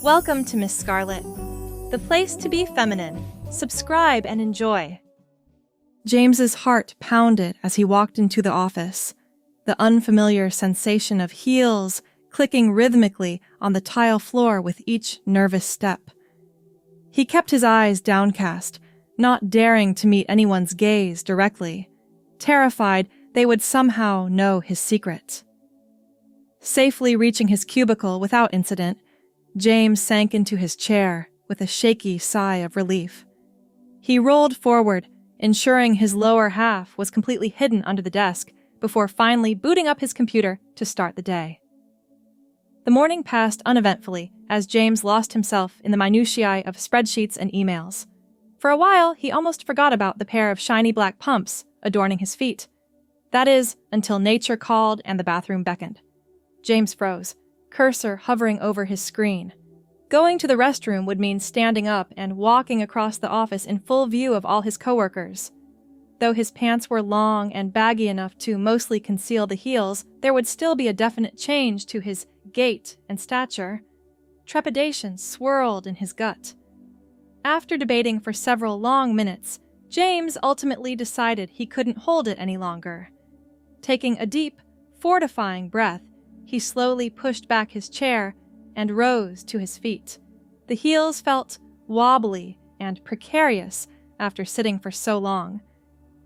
Welcome to Miss Scarlett, the place to be feminine. Subscribe and enjoy. James's heart pounded as he walked into the office, the unfamiliar sensation of heels clicking rhythmically on the tile floor with each nervous step. He kept his eyes downcast, not daring to meet anyone's gaze directly, terrified they would somehow know his secret. Safely reaching his cubicle without incident, James sank into his chair with a shaky sigh of relief. He rolled forward, ensuring his lower half was completely hidden under the desk before finally booting up his computer to start the day. The morning passed uneventfully as James lost himself in the minutiae of spreadsheets and emails. For a while, he almost forgot about the pair of shiny black pumps adorning his feet. That is, until nature called and the bathroom beckoned. James froze, cursor hovering over his screen. Going to the restroom would mean standing up and walking across the office in full view of all his coworkers. Though his pants were long and baggy enough to mostly conceal the heels, there would still be a definite change to his gait and stature. Trepidation swirled in his gut. After debating for several long minutes, James ultimately decided he couldn't hold it any longer. Taking a deep, fortifying breath, he slowly pushed back his chair and rose to his feet. The heels felt wobbly and precarious after sitting for so long.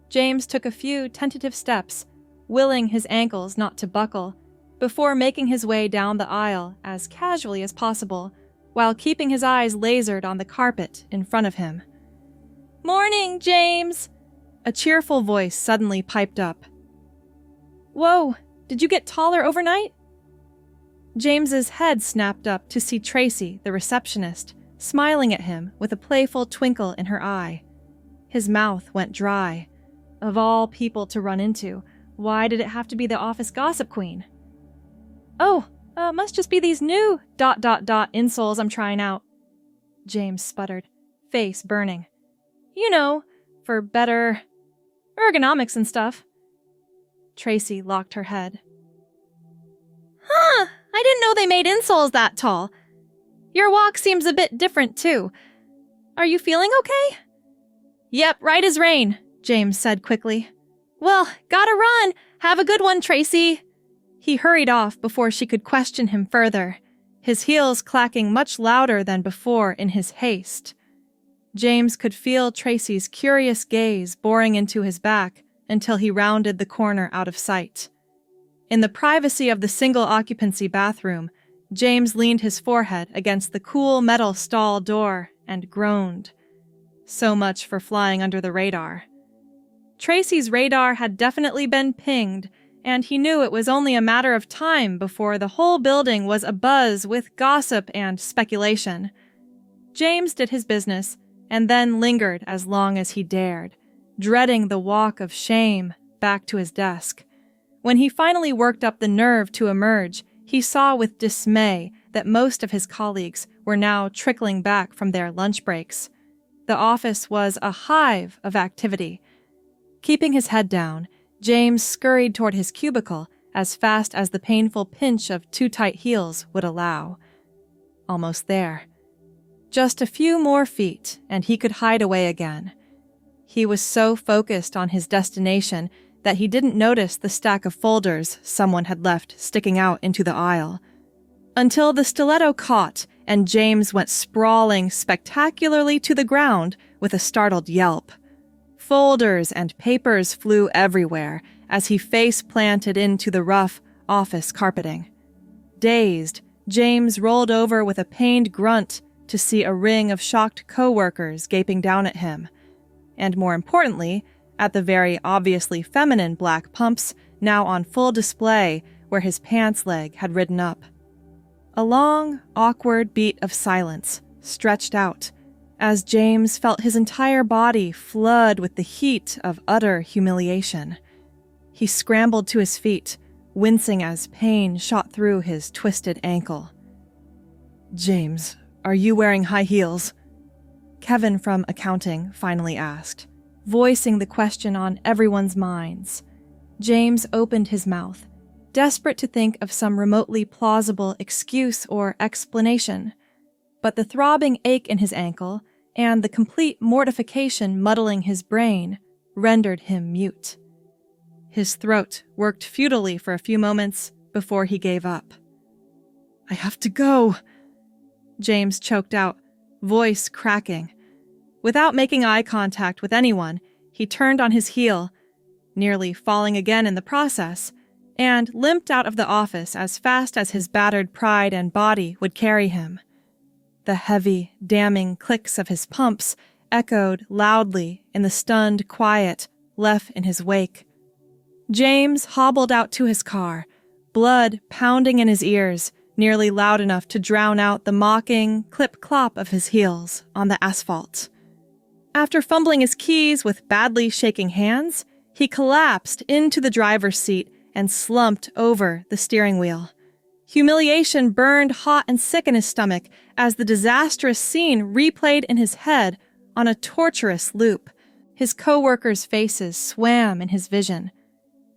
James took a few tentative steps, willing his ankles not to buckle, before making his way down the aisle as casually as possible, while keeping his eyes lasered on the carpet in front of him. "Morning, James!" A cheerful voice suddenly piped up. "Whoa, did you get taller overnight?" James's head snapped up to see Tracy, the receptionist, smiling at him with a playful twinkle in her eye. His mouth went dry. Of all people to run into, why did it have to be the office gossip queen? "Oh, must just be these new ... insoles I'm trying out," James sputtered, face burning. "You know, for better ergonomics and stuff." Tracy locked her head. "Huh, I didn't know they made insoles that tall. Your walk seems a bit different, too. Are you feeling okay?" "Yep, right as rain," James said quickly. "Well, gotta run. Have a good one, Tracy." He hurried off before she could question him further, his heels clacking much louder than before in his haste. James could feel Tracy's curious gaze boring into his back until he rounded the corner out of sight. In the privacy of the single-occupancy bathroom, James leaned his forehead against the cool metal stall door and groaned. So much for flying under the radar. Tracy's radar had definitely been pinged, and he knew it was only a matter of time before the whole building was abuzz with gossip and speculation. James did his business, and then lingered as long as he dared, dreading the walk of shame back to his desk. When he finally worked up the nerve to emerge, he saw with dismay that most of his colleagues were now trickling back from their lunch breaks. The office was a hive of activity. Keeping his head down, James scurried toward his cubicle as fast as the painful pinch of too tight heels would allow. Almost there. Just a few more feet, and he could hide away again. He was so focused on his destination that he didn't notice the stack of folders someone had left sticking out into the aisle. Until the stiletto caught, and James went sprawling spectacularly to the ground with a startled yelp. Folders and papers flew everywhere as he face-planted into the rough office carpeting. Dazed, James rolled over with a pained grunt to see a ring of shocked coworkers gaping down at him, and more importantly, at the very obviously feminine black pumps now on full display where his pants leg had ridden up. A long, awkward beat of silence stretched out as James felt his entire body flood with the heat of utter humiliation. He scrambled to his feet, wincing as pain shot through his twisted ankle. "James, are you wearing high heels?" Kevin from accounting finally asked, voicing the question on everyone's minds. James opened his mouth, desperate to think of some remotely plausible excuse or explanation. but the throbbing ache in his ankle and the complete mortification muddling his brain rendered him mute. His throat worked futilely for a few moments before he gave up. "I have to go," James choked out, voice cracking. Without making eye contact with anyone, he turned on his heel, nearly falling again in the process, and limped out of the office as fast as his battered pride and body would carry him. The heavy, damning clicks of his pumps echoed loudly in the stunned quiet left in his wake. James hobbled out to his car, blood pounding in his ears, nearly loud enough to drown out the mocking clip-clop of his heels on the asphalt. After fumbling his keys with badly shaking hands, he collapsed into the driver's seat and slumped over the steering wheel. Humiliation burned hot and sick in his stomach as the disastrous scene replayed in his head on a torturous loop. His coworkers' faces swam in his vision.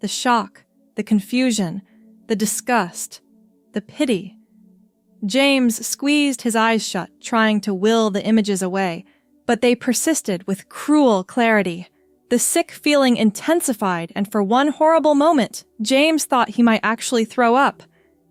The shock, the confusion, the disgust, the pity. James squeezed his eyes shut, trying to will the images away, but they persisted with cruel clarity. The sick feeling intensified, and for one horrible moment, James thought he might actually throw up.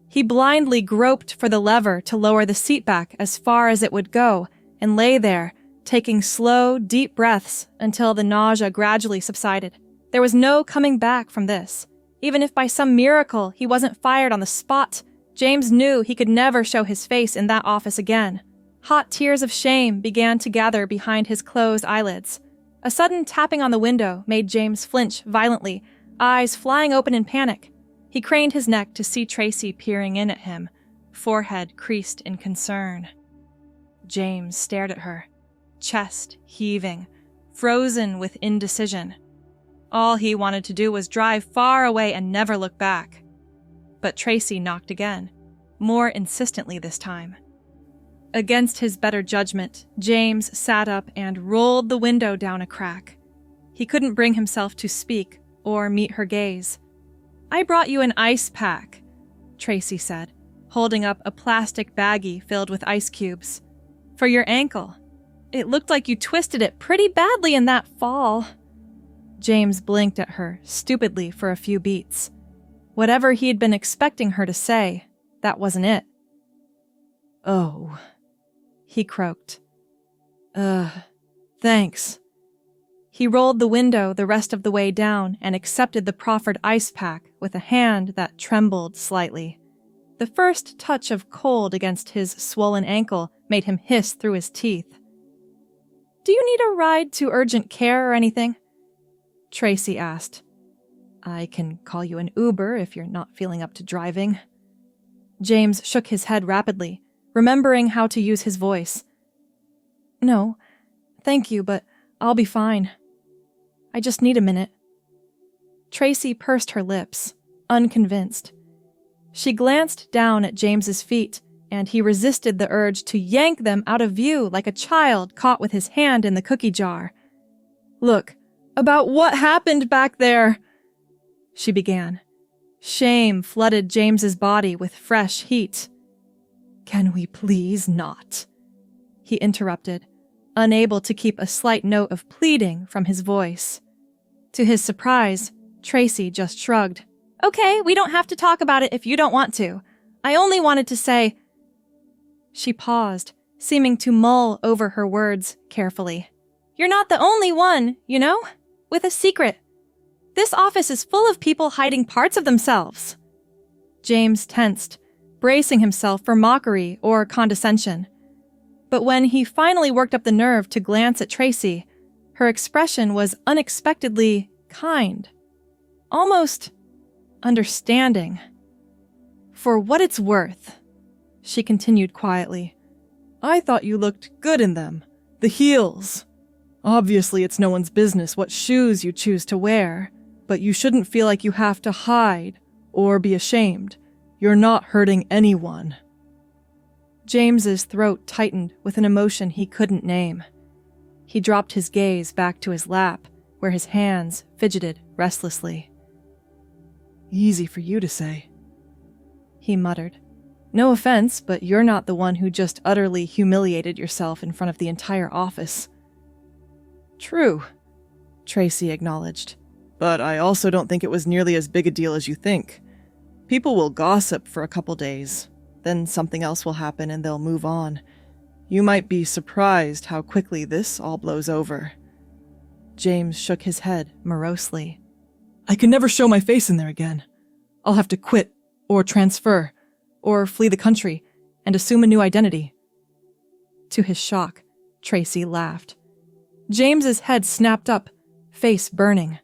He blindly groped for the lever to lower the seat back as far as it would go, and lay there, taking slow, deep breaths until the nausea gradually subsided. There was no coming back from this. Even if by some miracle he wasn't fired on the spot, James knew he could never show his face in that office again. Hot tears of shame began to gather behind his closed eyelids. A sudden tapping on the window made James flinch violently, eyes flying open in panic. He craned his neck to see Tracy peering in at him, forehead creased in concern. James stared at her, chest heaving, frozen with indecision. All he wanted to do was drive far away and never look back. But Tracy knocked again, more insistently this time. Against his better judgment, James sat up and rolled the window down a crack. He couldn't bring himself to speak or meet her gaze. "I brought you an ice pack," Tracy said, holding up a plastic baggie filled with ice cubes. "For your ankle. It looked like you twisted it pretty badly in that fall." James blinked at her stupidly for a few beats. Whatever he had been expecting her to say, that wasn't it. "Oh," he croaked. Thanks." He rolled the window the rest of the way down and accepted the proffered ice pack with a hand that trembled slightly. The first touch of cold against his swollen ankle made him hiss through his teeth. "Do you need a ride to urgent care or anything?" Tracy asked. "I can call you an Uber if you're not feeling up to driving." James shook his head rapidly, remembering how to use his voice. "No, thank you, but I'll be fine. I just need a minute." Tracy pursed her lips, unconvinced. She glanced down at James's feet, and he resisted the urge to yank them out of view like a child caught with his hand in the cookie jar. "Look, about what happened back there," she began. Shame flooded James's body with fresh heat. "Can we please not?" he interrupted, unable to keep a slight note of pleading from his voice. To his surprise, Tracy just shrugged. "Okay, we don't have to talk about it if you don't want to. I only wanted to say—" She paused, seeming to mull over her words carefully. "You're not the only one, you know, with a secret. This office is full of people hiding parts of themselves." James tensed, bracing himself for mockery or condescension. But when he finally worked up the nerve to glance at Tracy, her expression was unexpectedly kind, almost understanding. "For what it's worth," she continued quietly, "I thought you looked good in them. The heels. Obviously, it's no one's business what shoes you choose to wear, but you shouldn't feel like you have to hide or be ashamed. You're not hurting anyone." James's throat tightened with an emotion he couldn't name. He dropped his gaze back to his lap, where his hands fidgeted restlessly. "Easy for you to say," he muttered. No offense, but you're not the one who just utterly humiliated yourself in front of the entire office. True, Tracy acknowledged. But I also don't think it was nearly as big a deal as you think. People will gossip for a couple days, then something else will happen and they'll move on. You might be surprised how quickly this all blows over. James shook his head morosely. I can never show my face in there again. I'll have to quit, or transfer, or flee the country, and assume a new identity. To his shock, Tracy laughed. James's head snapped up, face burning,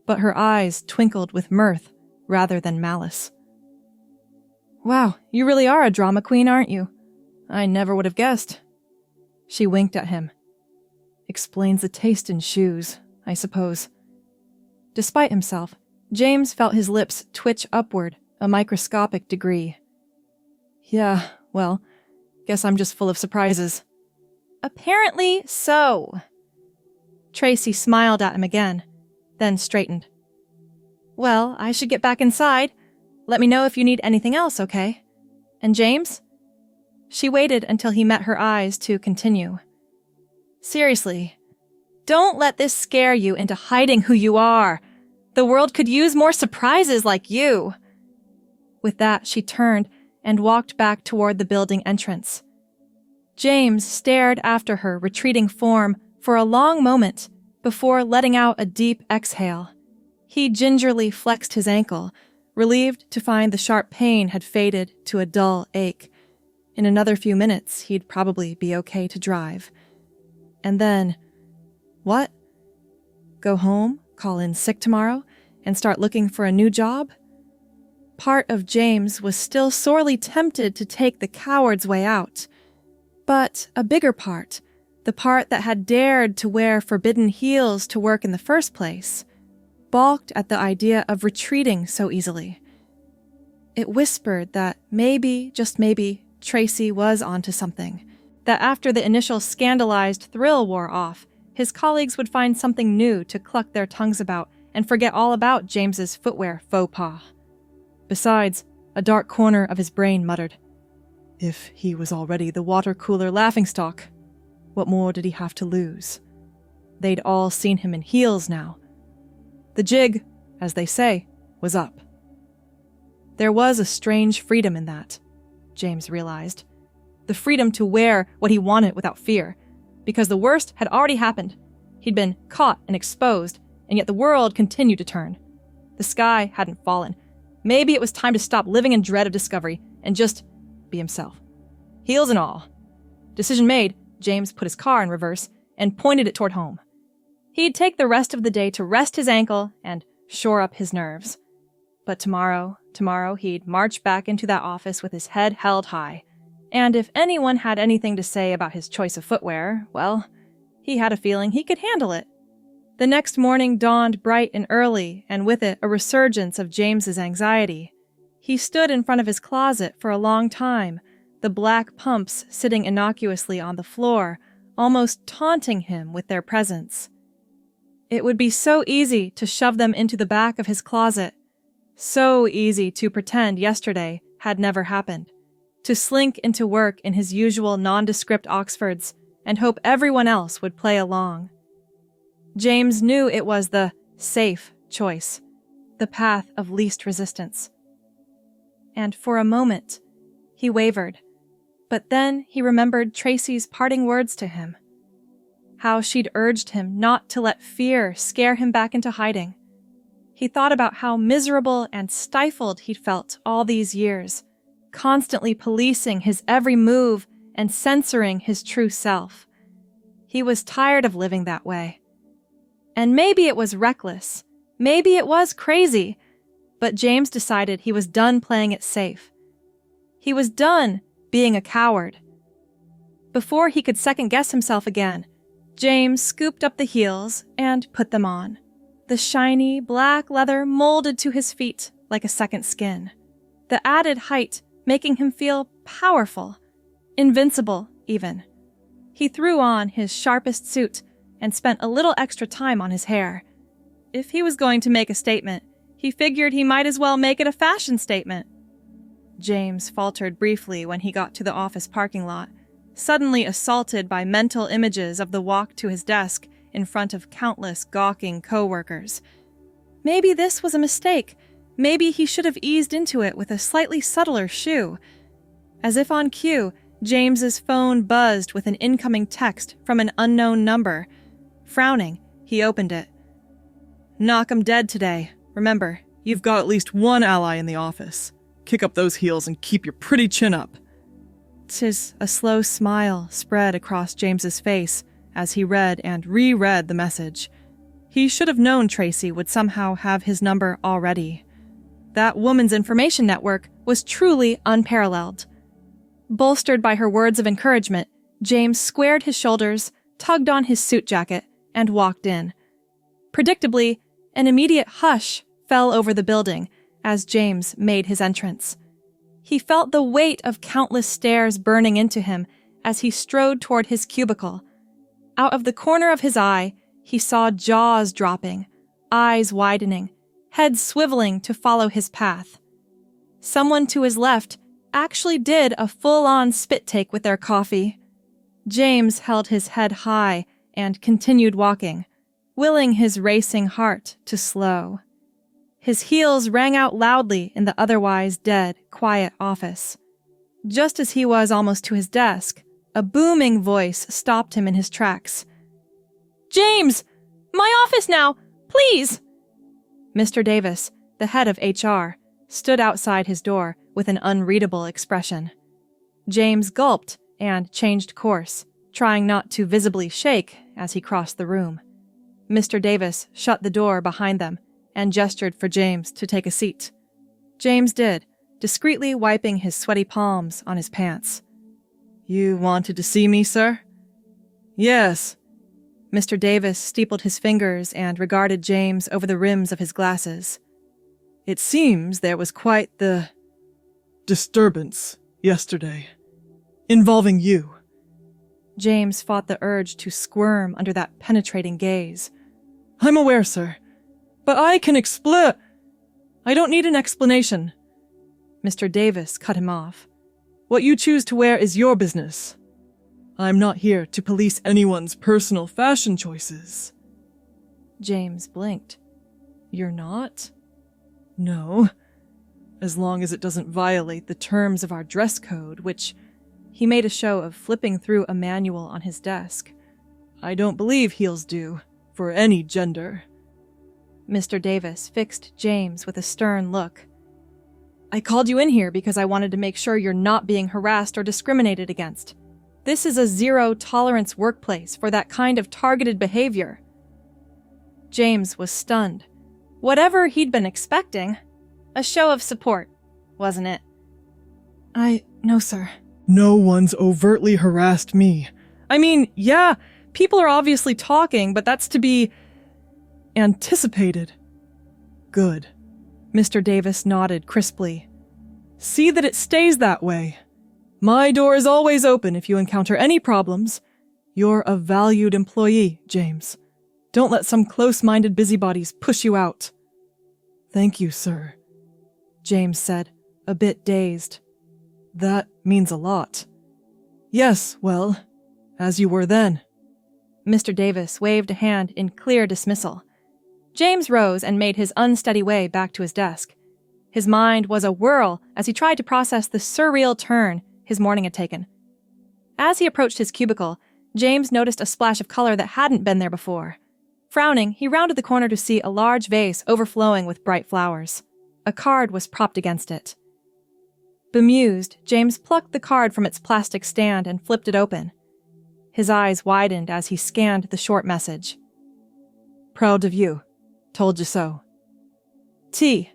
but her eyes twinkled with mirth rather than malice. Wow, you really are a drama queen, aren't you? I never would have guessed. She winked at him. Explains the taste in shoes, I suppose. Despite himself, James felt his lips twitch upward a microscopic degree. Yeah, well, guess I'm just full of surprises. Apparently so. Tracy smiled at him again, then straightened. Well, I should get back inside. Let me know if you need anything else, okay? And James? She waited until he met her eyes to continue. Seriously, don't let this scare you into hiding who you are. The world could use more surprises like you. With that, she turned and walked back toward the building entrance. James stared after her retreating form for a long moment before letting out a deep exhale. He gingerly flexed his ankle, relieved to find the sharp pain had faded to a dull ache. In another few minutes, he'd probably be okay to drive. And then, what? Go home, call in sick tomorrow, and start looking for a new job? Part of James was still sorely tempted to take the coward's way out. But a bigger part, the part that had dared to wear forbidden heels to work in the first place, balked at the idea of retreating so easily. It whispered that maybe, just maybe, Tracy was onto something, that after the initial scandalized thrill wore off, his colleagues would find something new to cluck their tongues about and forget all about James's footwear faux pas. Besides, a dark corner of his brain muttered, if he was already the water cooler laughingstock, what more did he have to lose? They'd all seen him in heels now. The jig, as they say, was up. There was a strange freedom in that, James realized. The freedom to wear what he wanted without fear, because the worst had already happened. He'd been caught and exposed, and yet the world continued to turn. The sky hadn't fallen. Maybe it was time to stop living in dread of discovery and just be himself. Heels and all. Decision made, James put his car in reverse and pointed it toward home. He'd take the rest of the day to rest his ankle and shore up his nerves. But tomorrow he'd march back into that office with his head held high. And if anyone had anything to say about his choice of footwear, well, he had a feeling he could handle it. The next morning dawned bright and early, and with it a resurgence of James's anxiety. He stood in front of his closet for a long time, the black pumps sitting innocuously on the floor, almost taunting him with their presence. It would be so easy to shove them into the back of his closet, so easy to pretend yesterday had never happened, to slink into work in his usual nondescript Oxfords and hope everyone else would play along. James knew it was the safe choice, the path of least resistance. And for a moment, he wavered, but then he remembered Tracy's parting words to him. How she'd urged him not to let fear scare him back into hiding. He thought about how miserable and stifled he'd felt all these years, constantly policing his every move and censoring his true self. He was tired of living that way. And maybe it was reckless, maybe it was crazy, but James decided he was done playing it safe. He was done being a coward. Before he could second-guess himself again, James scooped up the heels and put them on. The shiny, black leather molded to his feet like a second skin. The added height making him feel powerful, invincible even. He threw on his sharpest suit and spent a little extra time on his hair. If he was going to make a statement, he figured he might as well make it a fashion statement. James faltered briefly when he got to the office parking lot, suddenly assaulted by mental images of the walk to his desk in front of countless gawking coworkers. Maybe this was a mistake. Maybe he should have eased into it with a slightly subtler shoe. As if on cue, James's phone buzzed with an incoming text from an unknown number. Frowning, he opened it. "Knock 'em dead today. Remember, you've got at least one ally in the office. Kick up those heels and keep your pretty chin up." 'Tis a slow smile spread across James's face as he read and reread the message. He should have known Tracy would somehow have his number already. That woman's information network was truly unparalleled. Bolstered by her words of encouragement, James squared his shoulders, tugged on his suit jacket, and walked in. Predictably, an immediate hush fell over the building as James made his entrance. He felt the weight of countless stares burning into him as he strode toward his cubicle. Out of the corner of his eye, he saw jaws dropping, eyes widening, head swiveling to follow his path. Someone to his left actually did a full-on spit take with their coffee. James held his head high and continued walking, willing his racing heart to slow. His heels rang out loudly in the otherwise dead, quiet office. Just as he was almost to his desk, a booming voice stopped him in his tracks. "James! My office now! Please!" Mr. Davis, the head of HR, stood outside his door with an unreadable expression. James gulped and changed course, trying not to visibly shake as he crossed the room. Mr. Davis shut the door behind them and gestured for James to take a seat. James did, discreetly wiping his sweaty palms on his pants. "You wanted to see me, sir?" "Yes." Mr. Davis steepled his fingers and regarded James over the rims of his glasses. "It seems there was quite the disturbance yesterday, involving you." James fought the urge to squirm under that penetrating gaze. "I'm aware, sir, but I can I don't need an explanation." Mr. Davis cut him off. "What you choose to wear is your business. I'm not here to police anyone's personal fashion choices." James blinked. "You're not?" "No. As long as it doesn't violate the terms of our dress code, which..." He made a show of flipping through a manual on his desk. "I don't believe heels do, for any gender." Mr. Davis fixed James with a stern look. "I called you in here because I wanted to make sure you're not being harassed or discriminated against. This is a zero-tolerance workplace for that kind of targeted behavior." James was stunned. Whatever he'd been expecting. A show of support, wasn't it? No, sir." "No one's overtly harassed me. I mean, yeah, people are obviously talking, but that's to be anticipated." "Good." Mr. Davis nodded crisply. "See that it stays that way. My door is always open if you encounter any problems. You're a valued employee, James. Don't let some close-minded busybodies push you out." "Thank you, sir," James said, a bit dazed. "That means a lot." "Yes, well, as you were then." Mr. Davis waved a hand in clear dismissal. James rose and made his unsteady way back to his desk. His mind was a whirl as he tried to process the surreal turn his morning had taken. As he approached his cubicle, James noticed a splash of color that hadn't been there before. Frowning, he rounded the corner to see a large vase overflowing with bright flowers. A card was propped against it. Bemused, James plucked the card from its plastic stand and flipped it open. His eyes widened as he scanned the short message. "Proud of you. Told you so. T."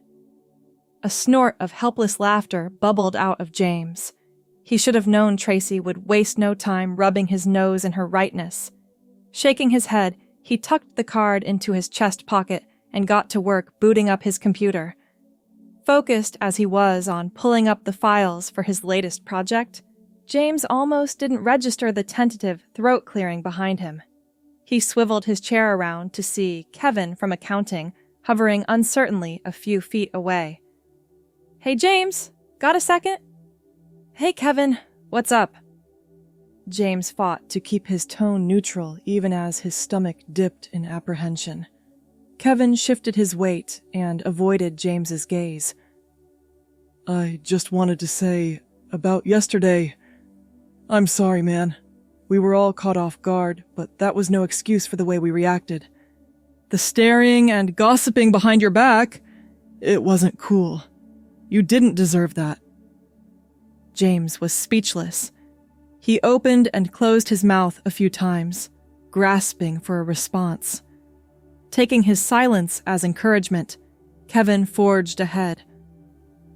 A snort of helpless laughter bubbled out of James. He should have known Tracy would waste no time rubbing his nose in her rightness. Shaking his head, he tucked the card into his chest pocket and got to work booting up his computer. Focused as he was on pulling up the files for his latest project, James almost didn't register the tentative throat clearing behind him. He swiveled his chair around to see Kevin from accounting hovering uncertainly a few feet away. "Hey, James, Got a second? Hey, Kevin, what's up? James fought to keep his tone neutral even as his stomach dipped in apprehension. Kevin shifted his weight and avoided James's gaze. I just wanted to say, about yesterday, I'm sorry, man. We were all caught off guard, but that was no excuse for the way we reacted. The staring and gossiping behind your back, it wasn't cool. You didn't deserve that. James was speechless. He opened and closed his mouth a few times, grasping for a response. Taking his silence as encouragement, Kevin forged ahead.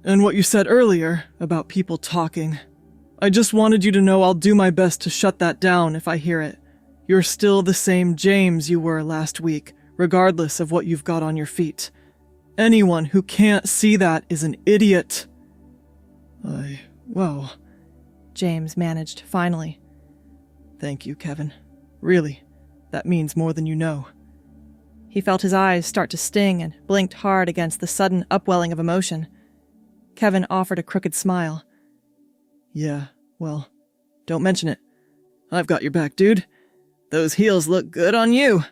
And what you said earlier about people talking, I just wanted you to know I'll do my best to shut that down if I hear it. You're still the same James you were last week, regardless of what you've got on your feet. Anyone who can't see that is an idiot. Well, James managed finally. Thank you, Kevin. Really, that means more than you know. He felt his eyes start to sting and blinked hard against the sudden upwelling of emotion. Kevin offered a crooked smile. Yeah, well, don't mention it. I've got your back, dude. Those heels look good on you.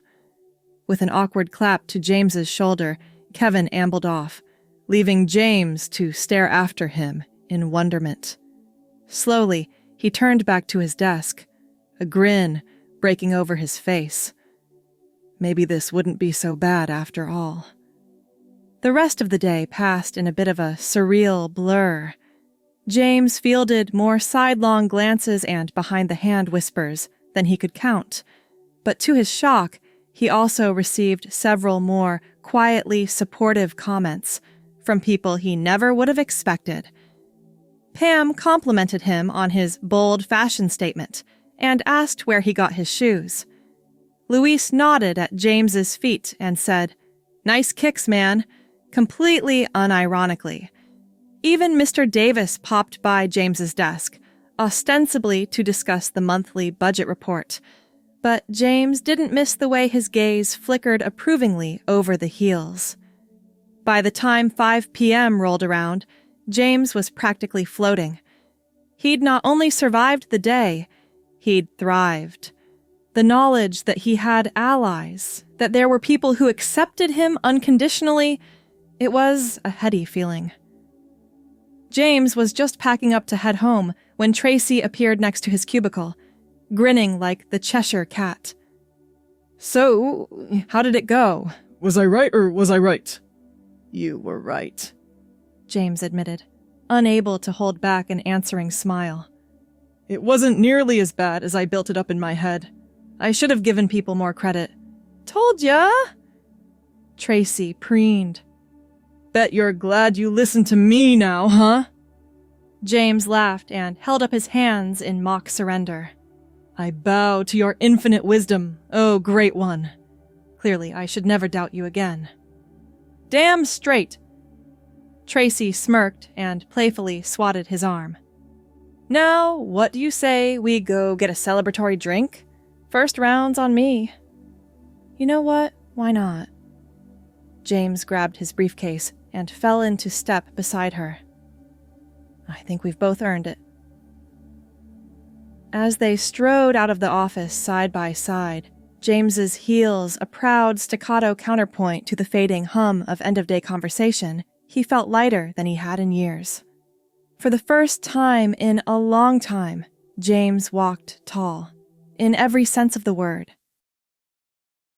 With an awkward clap to James's shoulder, Kevin ambled off, leaving James to stare after him in wonderment. Slowly, he turned back to his desk, a grin breaking over his face. Maybe this wouldn't be so bad after all. The rest of the day passed in a bit of a surreal blur. James fielded more sidelong glances and behind-the-hand whispers than he could count, but to his shock, he also received several more quietly supportive comments from people he never would have expected. Pam complimented him on his bold fashion statement and asked where he got his shoes. Luis nodded at James's feet and said, "Nice kicks, man," completely unironically. Even Mr. Davis popped by James's desk, ostensibly to discuss the monthly budget report. But James didn't miss the way his gaze flickered approvingly over the heels. By the time 5 p.m. rolled around, James was practically floating. He'd not only survived the day, he'd thrived. The knowledge that he had allies, that there were people who accepted him unconditionally, it was a heady feeling. James was just packing up to head home when Tracy appeared next to his cubicle, grinning like the Cheshire Cat. "So, how did it go?" Was I right or was I right? "You were right," James admitted, unable to hold back an answering smile. "It wasn't nearly as bad as I built it up in my head. I should have given people more credit." "Told ya!" Tracy preened. "Bet you're glad you listened to me now, huh?" James laughed and held up his hands in mock surrender. "I bow to your infinite wisdom, oh great one. Clearly, I should never doubt you again." "Damn straight!" Tracy smirked and playfully swatted his arm. "Now, what do you say we go get a celebratory drink? First round's on me." "You know what? Why not?" James grabbed his briefcase and fell into step beside her. "I think we've both earned it." As they strode out of the office side by side, James's heels a proud staccato counterpoint to the fading hum of end-of-day conversation, he felt lighter than he had in years. For the first time in a long time, James walked tall, in every sense of the word.